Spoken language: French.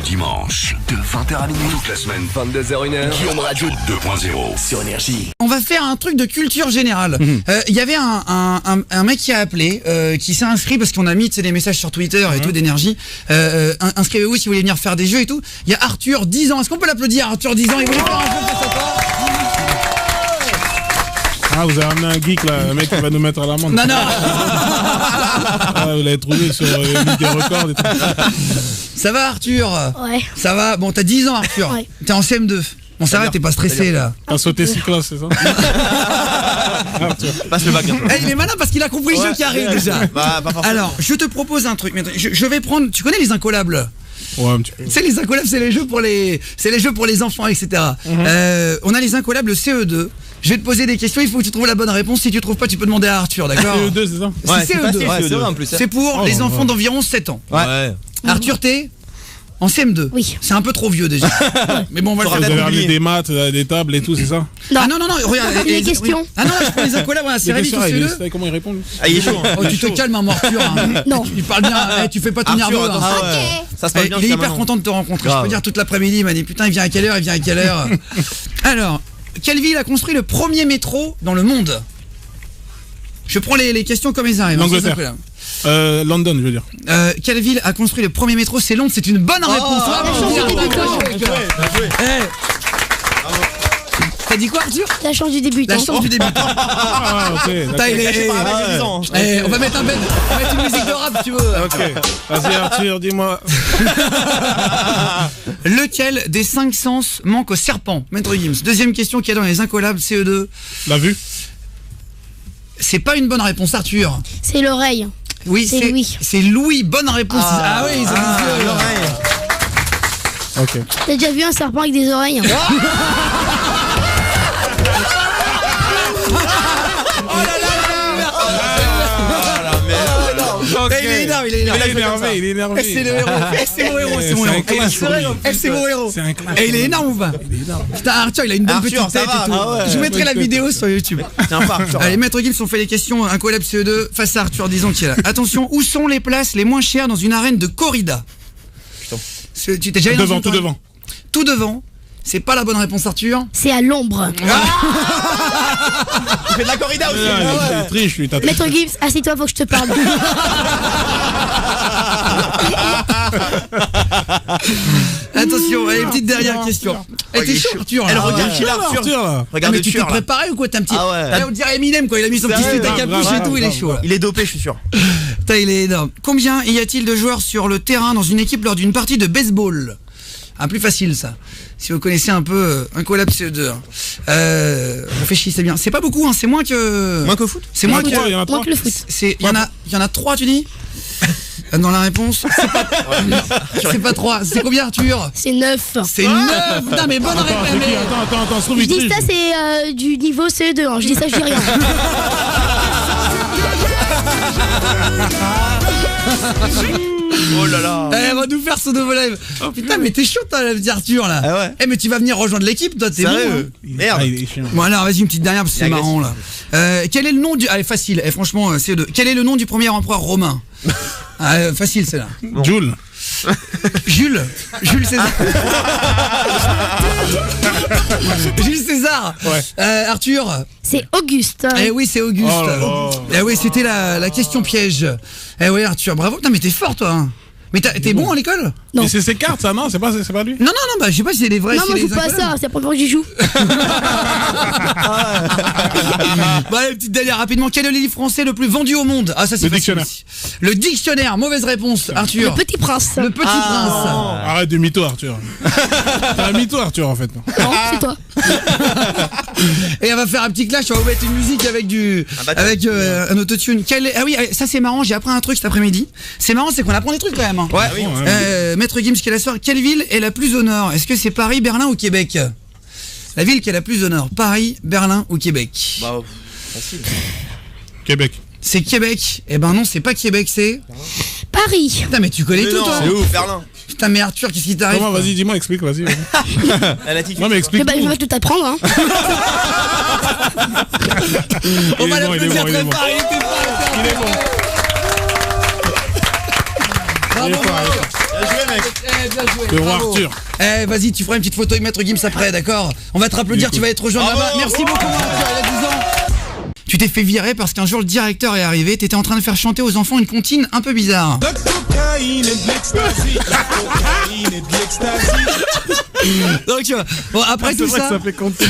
Le dimanche, de 20h à minuit, toute la semaine, 22h-1h, Guillaume Radio 2.0 sur Énergie. On va faire un truc de culture générale. Il y avait un mec qui a appelé, qui s'est inscrit parce qu'on a mis des messages sur Twitter et tout d'Énergie. Inscrivez-vous si vous voulez venir faire des jeux et tout. Il y a Arthur, 10 ans. Est-ce qu'on peut l'applaudir, Arthur, 10 ans? Il voulait faire un jeu très sympa. Ah, vous avez amené un geek là, un mec qui va nous mettre à l'amende. Non. Ah, vous l'avez trouvé sur des records et tout. Ça va, Arthur? Ouais. Ça va? Bon, t'as 10 ans, Arthur. Ouais. T'es en CM2. Bon, ça va, t'es pas stressé là. T'as sauté 6 classes, c'est ça? Passe le bac un peu. Il est malin parce qu'il a compris le jeu qui arrive déjà. Bah, pas forcément. Alors, je te propose un truc. Je vais prendre. Tu connais les incollables? Ouais, un petit peu. Tu sais, les incollables, c'est les jeux pour les enfants, etc. On a les incollables CE2. Je vais te poser des questions, il faut que tu trouves la bonne réponse. Si tu trouves pas, tu peux demander à Arthur, d'accord? CE2, c'est ça? C'est CE2. facile, c'est vrai en plus. C'est pour les enfants d'environ 7 ans. Ouais. Arthur, t'es en CM2. Oui. C'est un peu trop vieux déjà. Mais bon, on va le Vous faire. avez ramené des maths, des tables et tout, c'est ça? Ah non, regarde. Les questions. Ah non, je prends les incollables, voilà, c'est Les Rémi qui questions, CE2. comment il répond lui? Ah, il est chaud. Hein. Oh, tu te calmes, hein, mon Arthur. Hein. Non. Tu parles bien, tu fais pas tout Arthur, nerveux. attends, Hein. ah ouais. Ça se passe bien. Il est jusqu'à hyper maintenant. content de te rencontrer. Grave. Je peux dire toute l'après-midi, il m'a dit putain, il vient à quelle heure? Alors, quelle ville a construit le premier métro dans le monde? Je prends les questions comme elles arrivent. L'Angleterre. London, je veux dire. Quelle ville a construit le premier métro? C'est Londres, c'est une bonne réponse. T'as dit quoi, Arthur? La chance du débutant. La chance du débutant. Ah, ok. Putain, il est- on va mettre une musique de rap si tu veux. Ok. Vas-y, Arthur, dis-moi. Lequel des 5 sens manque au serpent? Maître Gims. Deuxième question qu'il y a dans les incollables CE2. La vue? C'est pas une bonne réponse, Arthur. C'est l'oreille. Oui, C'est Louis. C'est Louis, bonne réponse. Ah oui, ils ont des yeux. l'oreille. Ok. T'as déjà vu un serpent avec des oreilles? Il est énorme, il est énorme. Il est énervé. C'est le héros. C'est mon héros, c'est mon C'est un héros. clash pour lui. C'est mon héros. C'est un clash. Et il est énorme ou pas? Putain, Arthur, il a une bonne Arthur, petite ça tête va, et tout. ah ouais. Je vous mettrai la vidéo sur YouTube. Tiens pas, Arthur. Allez, Maître Gims, on fait les questions incollables CE2 face à Arthur, disons qu'il est là. Attention, où sont les places les moins chères dans une arène de corrida? Tu t'es déjà allé dans une Tout corrida? devant. Tout devant. C'est pas la bonne réponse, Arthur. C'est à l'ombre. Il fait de la corrida aussi. Il triche, lui, t'as Maître Gibbs, assis-toi, faut que je te parle. Attention, allez, petite dernière question. Eh, t'es chaud, Arthur. Elle là. regarde qui Arthur. Arthur, là. Ah, Regarde mais le tu t'es tueur là. préparé ou quoi? T'as un petit. Ah ouais. Là, on dirait Eminem quand il a mis son petit Sérieux, slip à capuche grave, et tout, il est grave, chaud là. Il est dopé, je suis sûr. Putain, il est énorme. Combien y a-t-il de joueurs sur le terrain dans une équipe lors d'une partie de baseball? Un plus facile ça. Si vous connaissez un peu un collab CE2. Réfléchissez bien. C'est pas beaucoup, hein. C'est moins que. Moins qu'au foot. C'est moins que. Il y en a Moins trois. que le foot. Il y en a 3, tu dis? Dans la réponse. C'est pas 3. C'est combien, Arthur? C'est 9. C'est 9. Putain, mais bonne Attends, c'est qui? réponse. Attends, se trouve, Je il dis triche. ça, c'est du niveau CE2. Hein. Je dis ça, je dis rien. Oh là là. Elle va nous faire son nouveau live. Putain, mais t'es chaud, toi, le petit Arthur là. Ah ouais. Eh, mais tu vas venir rejoindre l'équipe, toi, t'es bon. Hein. Sérieux. Merde. Ah, il est chiant. Bon, alors, vas-y, une petite dernière parce que c'est Il est marrant là. Quel est le nom du. Allez, facile. Eh, franchement, c'est deux. Quel est le nom du premier empereur romain? Facile, celle-là. Jules. Jules César. Jules César. Ouais. Arthur. C'est Auguste. Eh oui, c'est Auguste. Oh là là. Eh oui, c'était la question piège. Eh oui, Arthur, bravo. Putain, mais t'es fort, toi. Hein. Mais t'es bon à l'école? Non. Et c'est ses cartes, ça, non? C'est pas lui? Non, bah je sais pas si c'est les vrais. Non, si moi, je les joue pas à incollables. ça. C'est la première fois que j'y joue. Bon, allez, petite dernière rapidement. Quel est le livre français le plus vendu au monde? Ah, ça c'est Le facile dictionnaire. aussi. Le dictionnaire, mauvaise réponse, Arthur. Le petit prince. Le Petit Prince. Arrête de mytho, Arthur. T'es un mytho, Arthur, en fait. Non, c'est toi. Et on va faire un petit clash, on va vous mettre une musique avec un autotune. Ah oui, ça c'est marrant, j'ai appris un truc cet après-midi. C'est marrant, c'est qu'on apprend des trucs quand même. Hein. Ouais, oui. Maître Gims qui est la soirée. Quelle ville est la plus au nord? Est-ce que c'est Paris, Berlin ou Québec? La ville qui est la plus au nord, Paris, Berlin ou Québec? Bah, facile. Québec. C'est Québec. Eh ben non, c'est pas Québec, c'est... Paris. Putain, mais tu connais Mais tout, non, toi. c'est ouf, Berlin. Putain, mais Arthur, qu'est-ce qui t'arrive? Comment? Vas-y, dis-moi, explique, vas-y. Elle a dit. Non, mais explique. Je vais tout apprendre. Hein. On va Il est bon, il est l'applaudir bon, il est très bon. fort, il était fort. Il est bon. Bravo, Il est fort, bravo. il est fort. Bien joué, mec. Bien joué. Le roi bravo. Arthur. Vas-y, tu feras une petite photo avec Maître Gims après, d'accord? On va te applaudir, tu vas être rejoint là-bas. Merci beaucoup, Arthur, il a 10 ans. Tu t'es fait virer parce qu'un jour le directeur est arrivé, t'étais en train de faire chanter aux enfants une comptine un peu bizarre. La cocaïne et de l'ecstasy. La cocaïne et de l'ecstasy. Donc, bon, après C'est tout vrai ça. que ça fait compter.